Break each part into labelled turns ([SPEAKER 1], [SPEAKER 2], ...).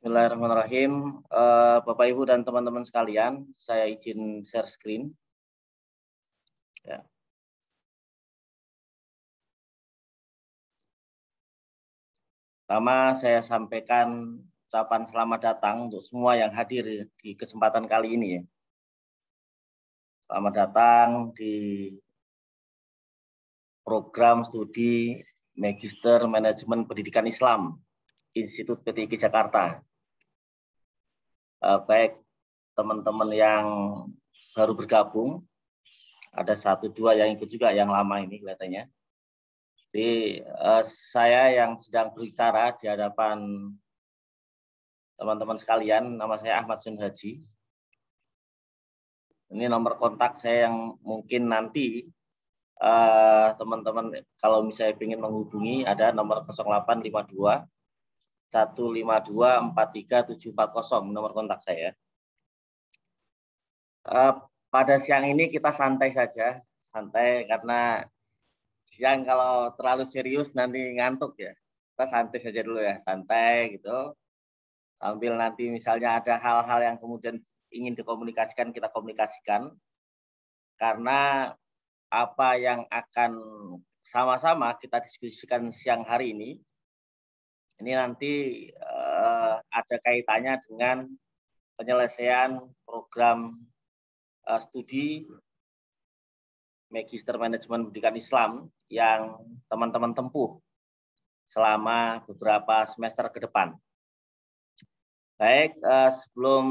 [SPEAKER 1] Bismillahirrahmanirrahim. Bapak, Ibu, dan teman-teman sekalian, saya izin share screen. Ya. Pertama, saya sampaikan ucapan selamat datang untuk semua yang hadir di kesempatan kali ini. Selamat datang di program studi Magister Manajemen Pendidikan Islam, Institut PTIQ Jakarta. Baik teman-teman yang baru bergabung, ada 1-2 yang ikut juga yang lama ini kelihatannya. Jadi saya yang sedang berbicara di hadapan teman-teman sekalian, nama saya Ahmad Sun Haji. Ini nomor kontak saya yang mungkin nanti teman-teman kalau misalnya ingin menghubungi ada nomor 0852 152 43740, nomor kontak saya. Pada siang ini kita santai saja, santai karena siang kalau terlalu serius nanti ngantuk ya. Kita santai saja dulu ya, santai gitu. Sambil nanti misalnya ada hal-hal yang kemudian ingin dikomunikasikan, kita komunikasikan. Karena apa yang akan sama-sama kita diskusikan siang hari ini nanti ada kaitannya dengan penyelesaian program studi Magister Manajemen Pendidikan Islam yang teman-teman tempuh selama beberapa semester ke depan. Baik, sebelum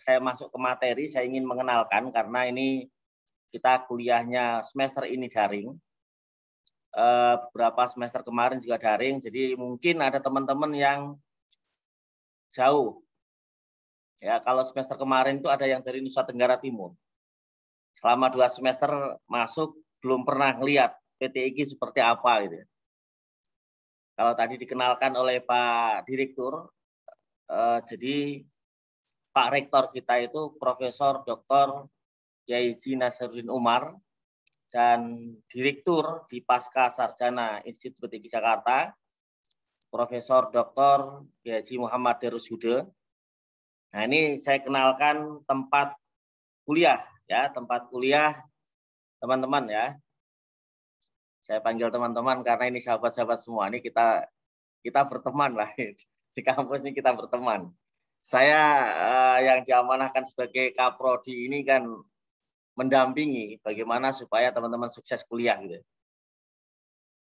[SPEAKER 1] saya masuk ke materi, saya ingin mengenalkan karena ini kita kuliahnya semester ini daring. Beberapa semester kemarin juga daring, jadi mungkin ada teman-teman yang jauh. Ya, kalau semester kemarin itu ada yang dari Nusa Tenggara Timur. Selama 2 semester masuk belum pernah ngelihat PTIQ seperti apa gitu. Kalau tadi dikenalkan oleh Pak Direktur, jadi Pak Rektor kita itu Profesor Dr. Kiai Haji Nasaruddin Umar dan Direktur di Pasca Sarjana Institut PTIQ Jakarta, Profesor Dr. Kiai Haji Muhammad Darus Huda. Nah, ini saya kenalkan tempat kuliah ya, tempat kuliah teman-teman ya. Saya panggil teman-teman karena ini sahabat-sahabat semua. Ini kita berteman lah di kampus ini, kita berteman. Saya yang diamanahkan sebagai Kaprodi ini kan mendampingi bagaimana supaya teman-teman sukses kuliah gitu.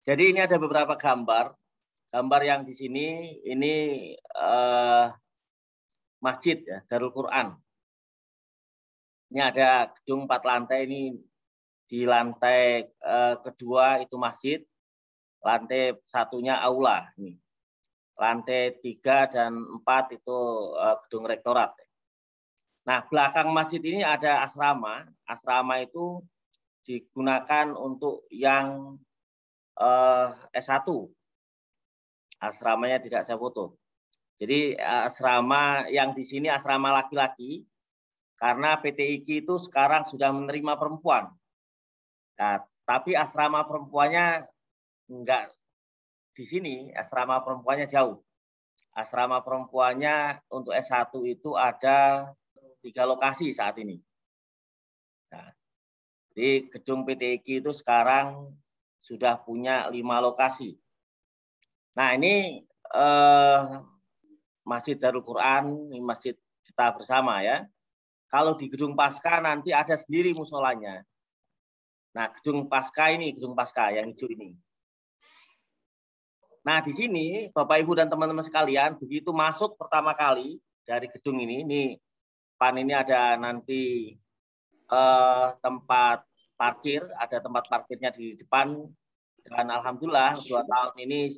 [SPEAKER 1] Jadi ini ada beberapa gambar yang di sini ini masjid ya, Darul Quran. Ini ada gedung 4 lantai, ini di lantai kedua itu masjid, lantai satunya aula ini. Lantai 3 dan 4 itu gedung rektorat. Nah, belakang masjid ini ada asrama. Asrama itu digunakan untuk yang S1. Asramanya tidak saya foto. Jadi asrama yang di sini asrama laki-laki karena PTIQ itu sekarang sudah menerima perempuan. Nah, tapi asrama perempuannya enggak di sini, asrama perempuannya jauh. Asrama perempuannya untuk S1 itu ada 3 lokasi saat ini. Nah, di gedung PTIQ itu sekarang sudah punya 5 lokasi. Nah, ini Masjid Darul Quran, ini masjid kita bersama ya. Kalau di gedung Pasca nanti ada sendiri musolanya. Nah, gedung Pasca yang hijau ini. Nah, di sini Bapak Ibu dan teman-teman sekalian, begitu masuk pertama kali dari gedung ini pan ini ada nanti tempat parkir, ada tempat parkirnya di depan. Dan alhamdulillah 2 tahun ini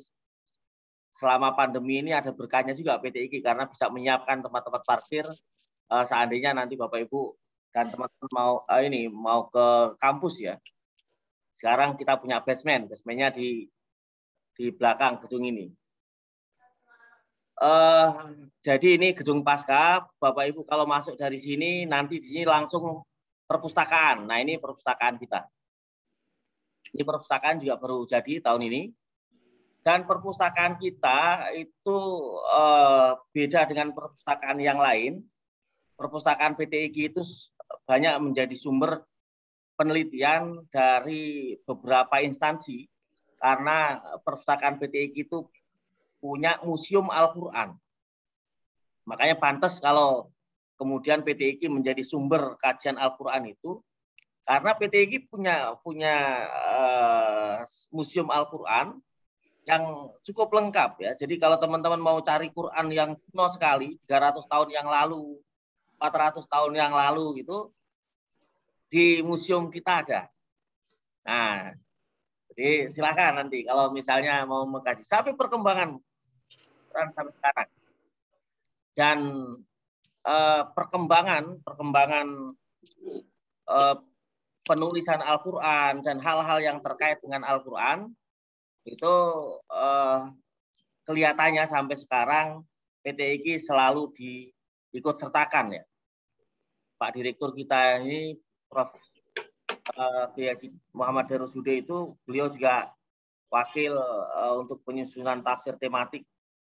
[SPEAKER 1] selama pandemi ini ada berkahnya juga PTIQ karena bisa menyiapkan tempat-tempat parkir seandainya nanti Bapak Ibu dan teman-teman mau ke kampus ya. Sekarang kita punya basementnya di belakang gedung ini. Jadi ini gedung Pasca, Bapak Ibu kalau masuk dari sini nanti di sini langsung perpustakaan. Nah, ini perpustakaan kita. Ini perpustakaan juga baru jadi tahun ini. Dan perpustakaan kita itu beda dengan perpustakaan yang lain. Perpustakaan PTIG itu banyak menjadi sumber penelitian dari beberapa instansi, karena perpustakaan PTIG itu punya museum Al-Quran. Makanya pantas kalau kemudian PTIG menjadi sumber kajian Al-Quran itu, karena PTIG punya museum Al-Quran yang cukup lengkap ya. Jadi kalau teman-teman mau cari Quran yang kuno sekali, 300 tahun yang lalu, 400 tahun yang lalu gitu, di museum kita ada. Nah, jadi silakan nanti kalau misalnya mau mengkaji sampai perkembangan Quran sampai sekarang. Dan perkembangan penulisan Al-Quran dan hal-hal yang terkait dengan Al-Quran itu kelihatannya sampai sekarang PTIG selalu diikut sertakan ya. Pak Direktur kita ini Prof. Kiai Muhammad Darussude itu beliau juga wakil untuk penyusunan tafsir tematik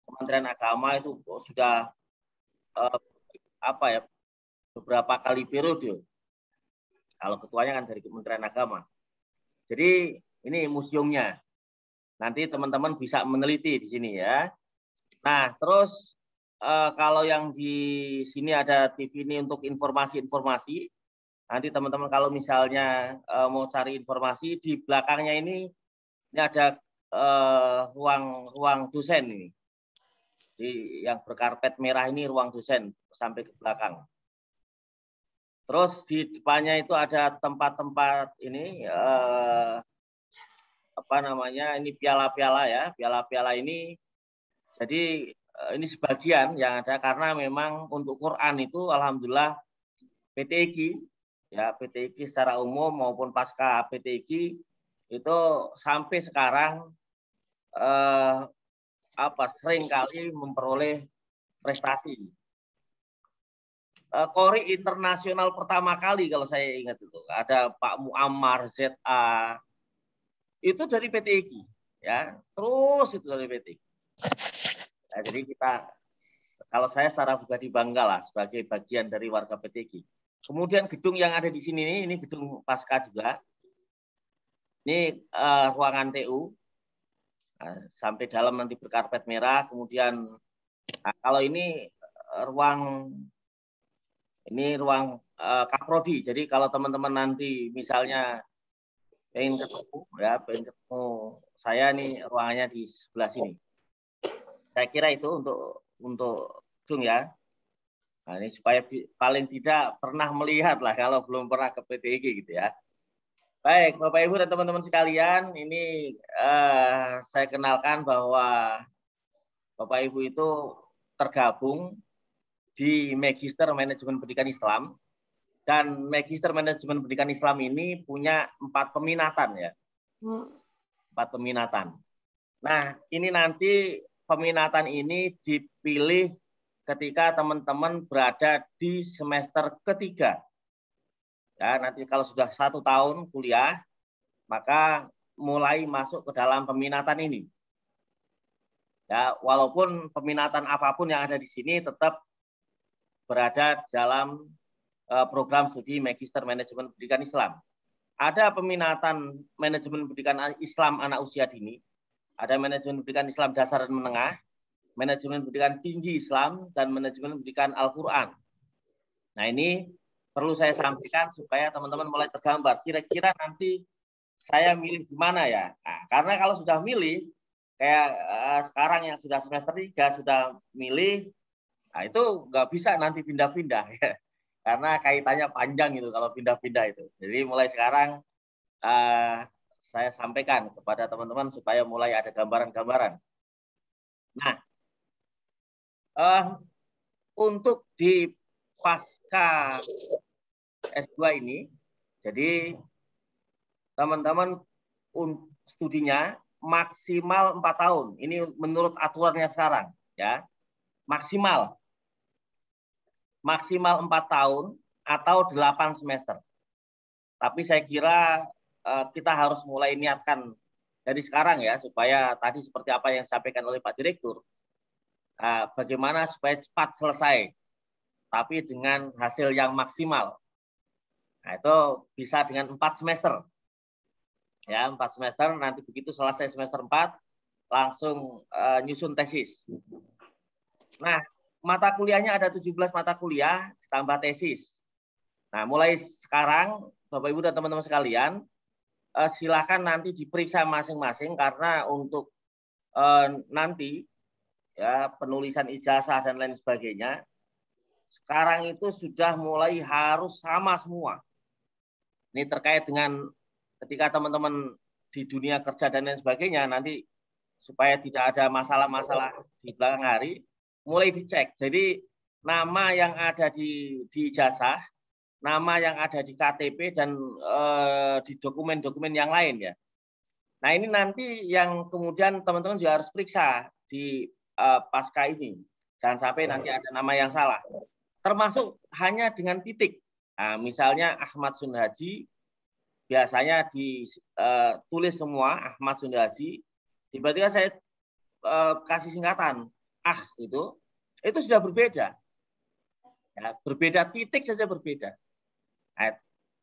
[SPEAKER 1] Kementerian Agama itu sudah beberapa kali periode. Kalau ketuanya kan dari Kementerian Agama. Jadi ini museumnya. Nanti teman-teman bisa meneliti di sini ya. Nah, terus kalau yang di sini ada TV ini untuk informasi-informasi. Nanti teman-teman kalau misalnya mau cari informasi, di belakangnya ini ada ruang dosen ini. Jadi yang berkarpet merah ini ruang dosen sampai ke belakang. Terus di depannya itu ada tempat-tempat ini ini piala-piala ya. Piala-piala ini jadi ini sebagian yang ada, karena memang untuk Quran itu alhamdulillah PTIG ya, PTIG secara umum maupun pasca PTIG itu sampai sekarang sering kali memperoleh prestasi. Kori internasional pertama kali kalau saya ingat itu ada Pak Muammar ZA, itu dari PTIG ya, terus itu dari PTIG. Nah, jadi kalau saya secara pribadi bangga lah sebagai bagian dari warga PTIG. Kemudian gedung yang ada di sini ini gedung pasca juga. Ini ruangan TU. Nah, sampai dalam nanti berkarpet merah. Kemudian kalau ini ruang Kaprodi. Jadi kalau teman-teman nanti misalnya pengen ketemu saya nih, ruangannya di sebelah sini. Saya kira itu untuk gedung ya. Nah, ini supaya paling tidak pernah melihat lah kalau belum pernah ke PTIG gitu ya. Baik, Bapak Ibu dan teman-teman sekalian, ini saya kenalkan bahwa Bapak Ibu itu tergabung di Magister Manajemen Pendidikan Islam, dan Magister Manajemen Pendidikan Islam ini punya 4 peminatan ya. 4 peminatan. Nah, ini nanti peminatan ini dipilih ketika teman-teman berada di semester ketiga. Ya, nanti kalau sudah 1 tahun kuliah, maka mulai masuk ke dalam peminatan ini. Ya, walaupun peminatan apapun yang ada di sini tetap berada dalam program studi Magister Manajemen Pendidikan Islam. Ada peminatan Manajemen Pendidikan Islam anak usia dini, ada Manajemen Pendidikan Islam dasar dan menengah, Manajemen Pendidikan Tinggi Islam, dan Manajemen Pendidikan Al-Quran. Nah, ini perlu saya sampaikan supaya teman-teman mulai tergambar. Kira-kira nanti saya milih di mana ya? Nah, karena kalau sudah milih, kayak sekarang yang sudah semester 3 sudah milih, nah itu nggak bisa nanti pindah-pindah ya. Karena kaitannya panjang itu kalau pindah-pindah itu. Jadi mulai sekarang saya sampaikan kepada teman-teman supaya mulai ada gambaran-gambaran. Nah, untuk di pasca S2 ini, jadi teman-teman studinya maksimal 4 tahun. Ini menurut aturannya sekarang, ya. Maksimal 4 tahun atau 8 semester. Tapi saya kira kita harus mulai niatkan dari sekarang ya, supaya tadi seperti apa yang disampaikan oleh Pak Direktur, bagaimana supaya cepat selesai, tapi dengan hasil yang maksimal. Nah, itu bisa dengan 4 semester. Ya, 4 semester, nanti begitu selesai semester 4, langsung nyusun tesis. Nah, mata kuliahnya ada 17 mata kuliah, ditambah tesis. Nah, mulai sekarang, Bapak Ibu dan teman-teman sekalian, silakan nanti diperiksa masing-masing, karena untuk nanti ya penulisan ijazah dan lain sebagainya, sekarang itu sudah mulai harus sama semua. Ini terkait dengan ketika teman-teman di dunia kerja dan lain sebagainya, nanti supaya tidak ada masalah-masalah di belakang hari, mulai dicek. Jadi nama yang ada di ijazah, nama yang ada di KTP dan di dokumen-dokumen yang lain ya. Nah, ini nanti yang kemudian teman-teman juga harus periksa di pasca ini. Jangan sampai nanti ada nama yang salah. Termasuk hanya dengan titik. Nah, misalnya Ahmad Sunhaji, biasanya ditulis semua Ahmad Sunhaji, tiba-tiba saya kasih singkatan itu sudah berbeda. Ya, berbeda titik saja berbeda. Nah,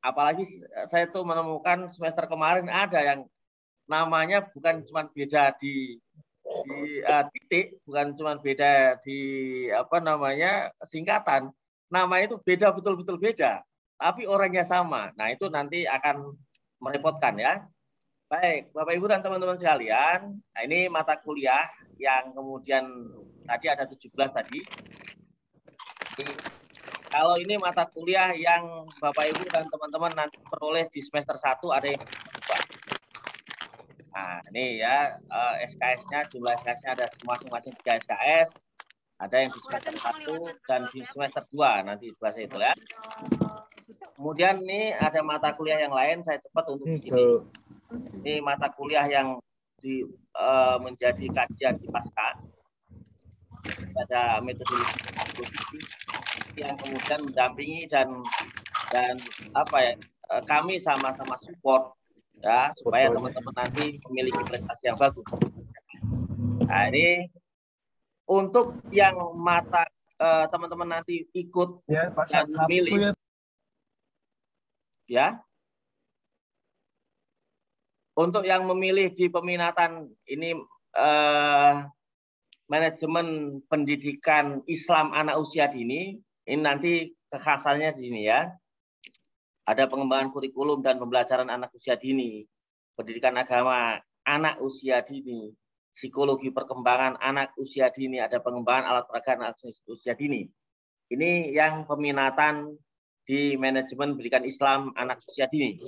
[SPEAKER 1] apalagi saya tuh menemukan semester kemarin ada yang namanya bukan cuma beda di titik, bukan cuma beda di singkatan, namanya itu beda, betul-betul beda, tapi orangnya sama. Nah, itu nanti akan merepotkan ya. Baik, Bapak Ibu dan teman-teman sekalian, nah ini mata kuliah yang kemudian tadi ada 17 tadi. Kalau ini mata kuliah yang Bapak Ibu dan teman-teman nanti peroleh di semester 1, ada yang nah, ini ya SKS-nya, jumlah SKS-nya ada masing-masing 3 SKS. Ada yang di semester 1 dan di semester 2 nanti bahas itu ya. Kemudian ini ada mata kuliah yang lain, saya cepat untuk di sini. Ini mata kuliah yang menjadi kajian di pasca. Ada metodologi yang kemudian mendampingi dan kami sama-sama support ya, supaya teman-teman nanti memiliki prestasi yang bagus. Nah, ini untuk yang mata teman-teman nanti ikut dan memilih ya. Untuk yang memilih di peminatan ini manajemen pendidikan Islam anak usia dini, ini nanti kekhasannya di sini ya. Ada pengembangan kurikulum dan pembelajaran anak usia dini, pendidikan agama anak usia dini, psikologi perkembangan anak usia dini, ada pengembangan alat peraga anak usia dini. Ini yang peminatan di manajemen pendidikan Islam anak usia dini.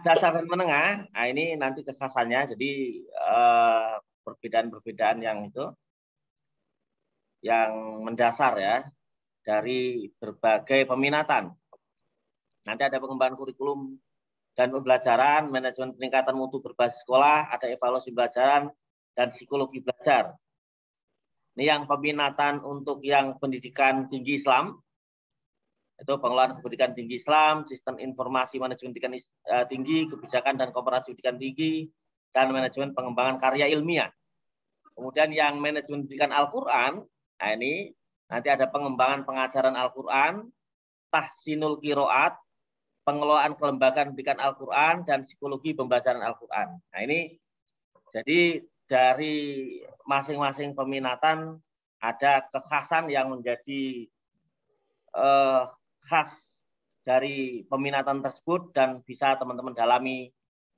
[SPEAKER 1] Dasar dan menengah, nah ini nanti kekhasannya, jadi perbedaan-perbedaan yang itu, yang mendasar ya, dari berbagai peminatan. Nanti ada pengembangan kurikulum dan pembelajaran, manajemen peningkatan mutu berbasis sekolah, ada evaluasi pembelajaran, dan psikologi belajar. Ini yang peminatan untuk yang pendidikan tinggi Islam, itu pengelolaan pendidikan tinggi Islam, sistem informasi manajemen pendidikan tinggi, kebijakan dan komparasi pendidikan tinggi, dan manajemen pengembangan karya ilmiah. Kemudian yang manajemen pendidikan Al-Quran, nah ini nanti ada pengembangan pengajaran Al-Quran, tahsinul kiroat, pengelolaan kelembagaan pendidikan Al-Quran, dan psikologi pembelajaran Al-Quran. Nah ini jadi dari masing-masing peminatan ada kekhasan yang menjadi khas dari peminatan tersebut dan bisa teman-teman dalami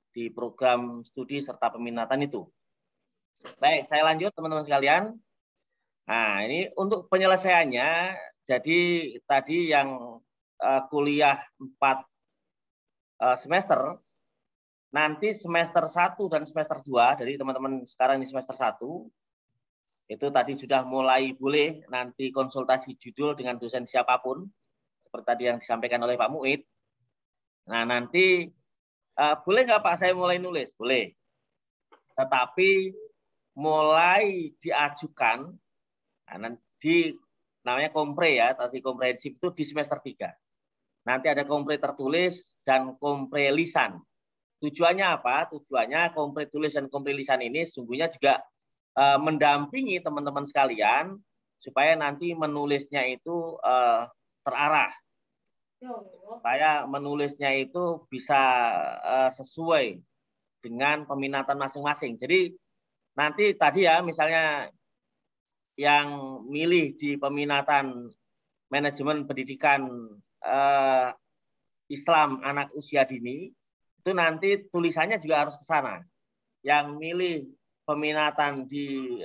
[SPEAKER 1] di program studi serta peminatan itu. Baik, saya lanjut teman-teman sekalian. Nah, ini untuk penyelesaiannya, jadi tadi yang kuliah 4 semester, nanti semester 1 dan semester 2, dari teman-teman sekarang ini semester 1, itu tadi sudah mulai boleh nanti konsultasi judul dengan dosen siapapun, seperti tadi yang disampaikan oleh Pak Muid. Nah, nanti boleh nggak Pak saya mulai nulis? Boleh. Tetapi mulai diajukan, nah, nanti namanya kompre ya, tadi komprehensif itu di semester 3. Nanti ada kompre tertulis dan kompre lisan. tujuannya apa? Tujuannya kompre tulis dan kompre lisan ini sesungguhnya juga mendampingi teman-teman sekalian supaya nanti menulisnya itu terarah, supaya menulisnya itu bisa sesuai dengan peminatan masing-masing. Jadi nanti tadi ya misalnya yang milih di peminatan manajemen pendidikan Islam anak usia dini, itu nanti tulisannya juga harus ke sana. Yang milih peminatan di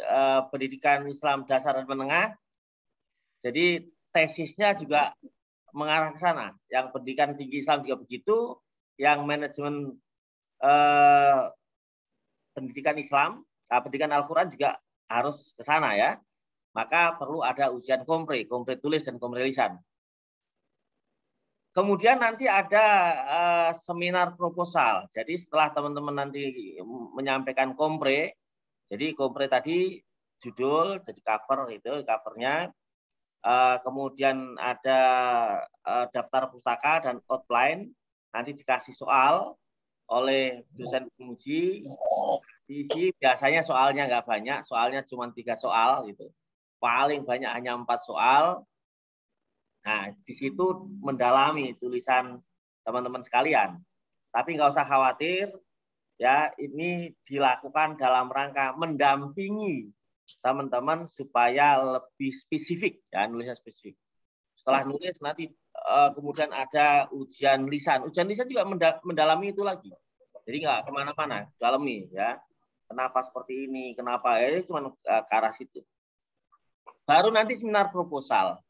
[SPEAKER 1] pendidikan Islam dasar dan menengah, jadi tesisnya juga mengarah ke sana. Yang pendidikan tinggi Islam juga begitu, yang manajemen pendidikan Islam, pendidikan Al-Quran juga harus ke sana ya. Maka perlu ada ujian kompre tulis dan kompre lisan. Kemudian nanti ada seminar proposal. Jadi setelah teman-teman nanti menyampaikan kompre, jadi kompre tadi judul, jadi cover itu covernya. Kemudian ada daftar pustaka dan outline. Nanti dikasih soal oleh dosen penguji. Diisi biasanya soalnya nggak banyak, soalnya cuma 3 soal gitu. Paling banyak hanya 4 soal. Nah, di situ mendalami tulisan teman-teman sekalian. Tapi nggak usah khawatir, ya ini dilakukan dalam rangka mendampingi teman-teman supaya lebih spesifik, ya nulisnya spesifik. Setelah nulis nanti kemudian ada ujian lisan. Ujian lisan juga mendalami itu lagi. Jadi nggak kemana-mana, dalami ya. Kenapa seperti ini? Kenapa? Ya cuma ke arah situ. Baru nanti seminar proposal.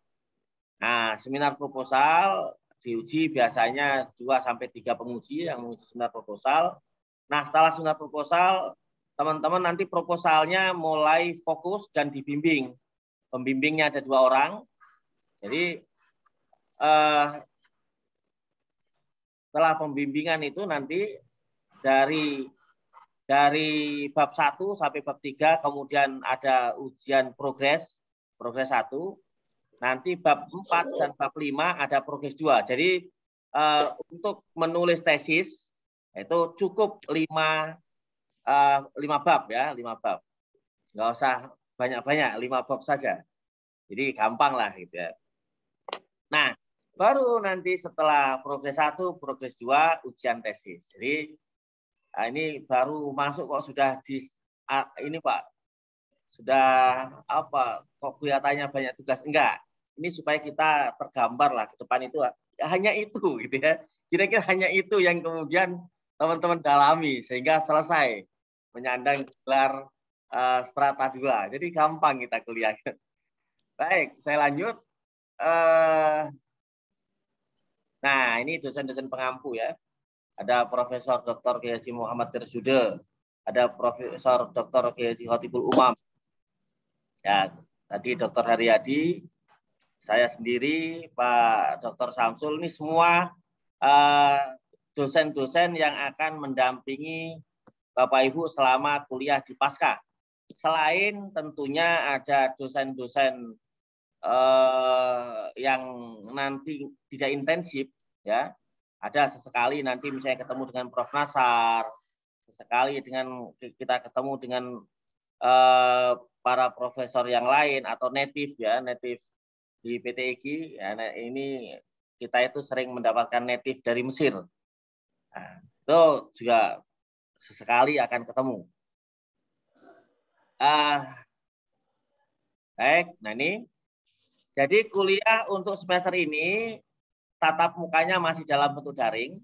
[SPEAKER 1] Nah, seminar proposal diuji biasanya 2-3 penguji yang menguji seminar proposal. Nah, setelah seminar proposal, teman-teman nanti proposalnya mulai fokus dan dibimbing. Pembimbingnya ada 2 orang. Jadi setelah pembimbingan itu nanti dari bab 1 sampai bab 3, kemudian ada ujian progres 1. Nanti bab 4 dan bab 5 ada progres 2. Jadi untuk menulis tesis itu cukup 5 bab ya, 5 bab. Nggak usah banyak-banyak, 5 bab saja. Jadi gampang lah gitu ya. Nah, baru nanti setelah progres 1, progres 2 ujian tesis. Jadi ini baru masuk kok sudah di ini Pak. Sudah apa? Kok kelihatannya banyak tugas? Enggak. Ini supaya kita tergambar lah ke depan itu hanya itu gitu ya. Kira-kira hanya itu yang kemudian teman-teman dalami sehingga selesai menyandang gelar strata 2. Jadi gampang kita kuliah. Baik, saya lanjut. Nah, ini dosen-dosen pengampu ya. Ada Profesor Dr. Kiai Haji Muhammad Tersude, ada Profesor Dr. Kiai Haji Khotibul Umam. Ya, tadi Dr. Haryadi, saya sendiri, Pak Dr. Samsul, ini semua dosen-dosen yang akan mendampingi Bapak Ibu selama kuliah di Pasca. Selain tentunya ada dosen-dosen yang nanti tidak intensif, ya, ada sesekali nanti misalnya ketemu dengan Prof. Nasar, sesekali dengan kita ketemu dengan para profesor yang lain atau native ya, native di PTIG. Ya, ini kita itu sering mendapatkan native dari Mesir. Nah, itu juga sesekali akan ketemu. Baik, nah ini. Jadi kuliah untuk semester ini tatap mukanya masih dalam bentuk daring.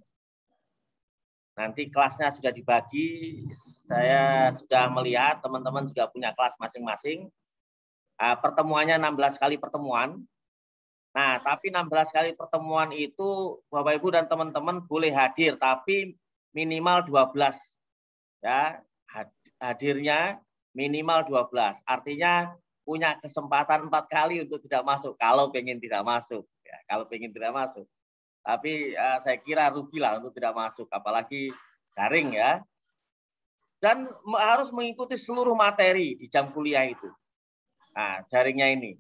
[SPEAKER 1] Nanti kelasnya sudah dibagi, saya sudah melihat teman-teman juga punya kelas masing-masing. Pertemuannya 16 kali pertemuan. Nah, tapi 16 kali pertemuan itu Bapak Ibu dan teman-teman boleh hadir, tapi minimal 12. Ya, hadirnya minimal 12. Artinya punya kesempatan 4 kali untuk tidak masuk kalau pengen tidak masuk. Ya, kalau pengen tidak masuk. Tapi saya kira rugilah untuk tidak masuk, apalagi daring ya. Dan harus mengikuti seluruh materi di jam kuliah itu. Nah, daringnya ini.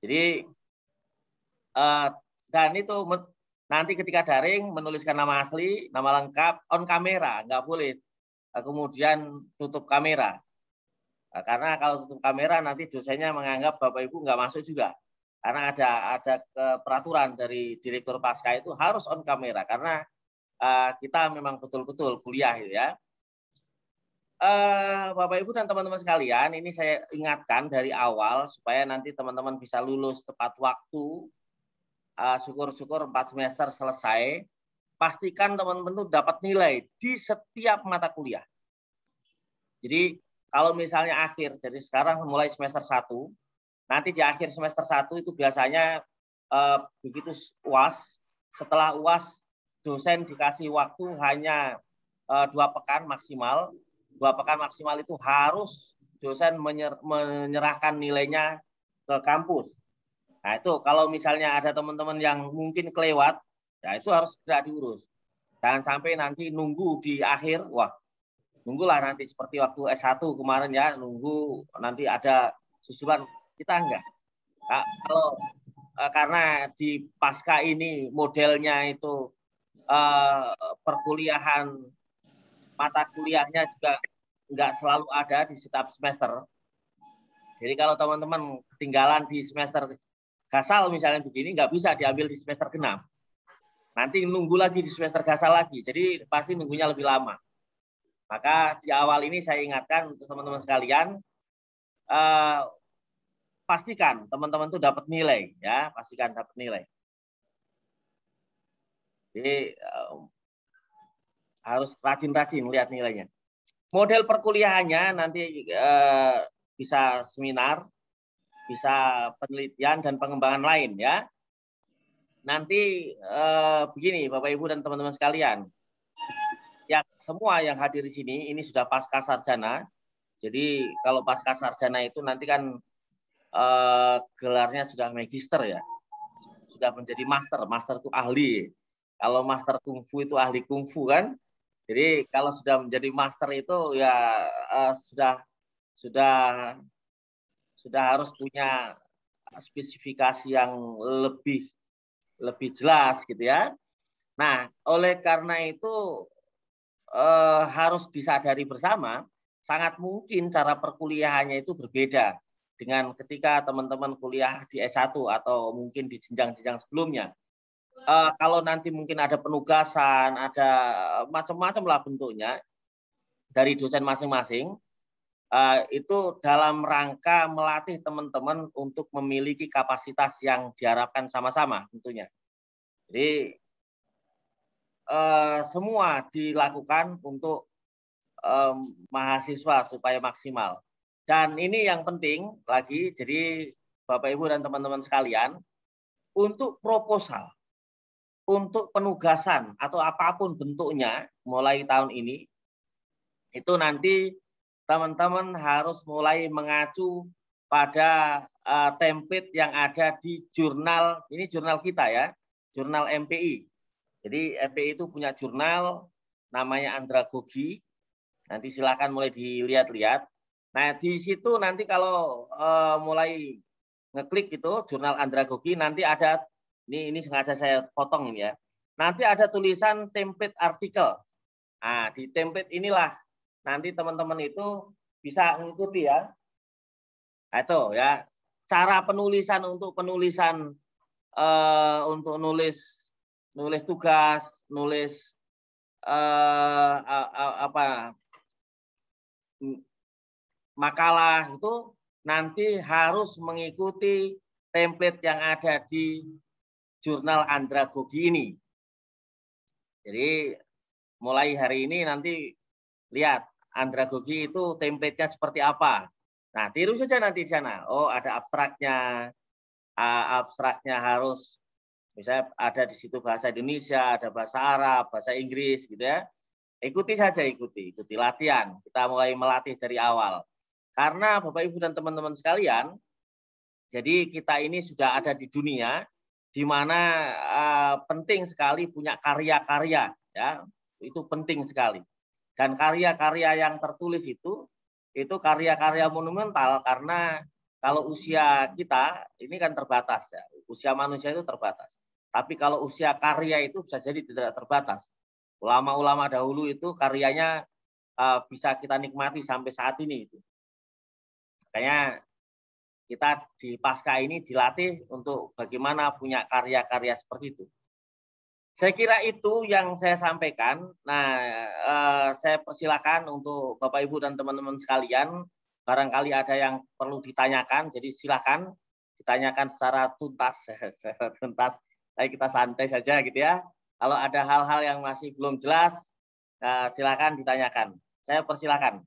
[SPEAKER 1] Jadi dan itu nanti ketika daring menuliskan nama asli, nama lengkap, on kamera, nggak boleh. Kemudian tutup kamera. Karena kalau tutup kamera nanti dosennya menganggap Bapak Ibu nggak masuk juga. Karena ada peraturan dari direktur pasca itu harus on kamera karena kita memang betul-betul kuliah ya. Bapak Ibu dan teman-teman sekalian, ini saya ingatkan dari awal supaya nanti teman-teman bisa lulus tepat waktu. Syukur-syukur 4 semester selesai. Pastikan teman-teman tuh dapat nilai di setiap mata kuliah. Jadi kalau misalnya akhir, jadi sekarang mulai semester 1, nanti di akhir semester 1 itu biasanya begitu UAS, setelah UAS dosen dikasih waktu hanya 2 pekan maksimal. 2 pekan maksimal itu harus dosen menyerahkan nilainya ke kampus. Nah itu kalau misalnya ada teman-teman yang mungkin kelewat, ya itu harus segera diurus. Jangan sampai nanti nunggu di akhir, wah nunggulah nanti seperti waktu S1 kemarin ya, nunggu nanti ada susulan, kita enggak. Nah, kalau karena di pasca ini modelnya itu perkuliahan, mata kuliahnya juga enggak selalu ada di setiap semester. Jadi kalau teman-teman ketinggalan di semester gasal misalnya begini, nggak bisa diambil di semester genap. Nanti nunggu lagi di semester gasal lagi, jadi pasti nunggunya lebih lama. Maka di awal ini saya ingatkan untuk teman-teman sekalian, pastikan teman-teman itu dapat nilai, ya, pastikan dapat nilai. Jadi harus rajin-rajin lihat nilainya. Model perkuliahannya nanti bisa seminar, bisa penelitian dan pengembangan lain, ya. Nanti begini, Bapak Ibu dan teman-teman sekalian. Ya, semua yang hadir di sini ini sudah pasca sarjana. Jadi kalau pasca sarjana itu nanti kan gelarnya sudah magister ya. Sudah menjadi master. Master itu ahli. Kalau master kungfu itu ahli kungfu kan. Jadi kalau sudah menjadi master itu ya sudah harus punya spesifikasi yang lebih jelas gitu ya. Nah, oleh karena itu harus disadari bersama, sangat mungkin cara perkuliahannya itu berbeda dengan ketika teman-teman kuliah di S1 atau mungkin di jenjang-jenjang sebelumnya. Kalau nanti mungkin ada penugasan, ada macam-macam lah bentuknya dari dosen masing-masing, itu dalam rangka melatih teman-teman untuk memiliki kapasitas yang diharapkan sama-sama tentunya. Jadi semua dilakukan untuk mahasiswa supaya maksimal. Dan ini yang penting lagi, jadi Bapak Ibu dan teman-teman sekalian, untuk proposal, untuk penugasan atau apapun bentuknya mulai tahun ini, itu nanti teman-teman harus mulai mengacu pada template yang ada di jurnal, ini jurnal kita ya, jurnal MPI. Jadi MPI itu punya jurnal namanya Andragogi. Nanti silakan mulai dilihat-lihat. Nah di situ nanti kalau mulai ngeklik itu jurnal Andragogi, nanti ada ini sengaja saya potong ini ya. Nanti ada tulisan template artikel. Nah di template inilah nanti teman-teman itu bisa mengikuti ya. Nah, itu ya cara penulisan untuk penulisan untuk nulis tugas, nulis makalah itu nanti harus mengikuti template yang ada di jurnal Andragogi ini. Jadi mulai hari ini nanti lihat Andragogi itu template-nya seperti apa. Nah, tiru saja nanti di sana. Oh, ada abstraknya. Abstraknya harus misalnya ada di situ bahasa Indonesia, ada bahasa Arab, bahasa Inggris gitu ya. Ikuti saja, ikuti latihan. Kita mulai melatih dari awal. Karena Bapak Ibu dan teman-teman sekalian, jadi kita ini sudah ada di dunia di mana penting sekali punya karya-karya ya. Itu penting sekali. Dan karya-karya yang tertulis itu karya-karya monumental karena kalau usia kita ini kan terbatas ya. Usia manusia itu terbatas. Tapi kalau usia karya itu bisa jadi tidak terbatas. Ulama-ulama dahulu itu karyanya bisa kita nikmati sampai saat ini. Makanya kita di Pasca ini dilatih untuk bagaimana punya karya-karya seperti itu. Saya kira itu yang saya sampaikan. Nah, saya persilakan untuk Bapak Ibu dan teman-teman sekalian, barangkali ada yang perlu ditanyakan, jadi silakan ditanyakan secara tuntas, secara tuntas. Kita santai saja gitu ya. Kalau ada hal-hal yang masih belum jelas, silakan ditanyakan. Saya persilakan.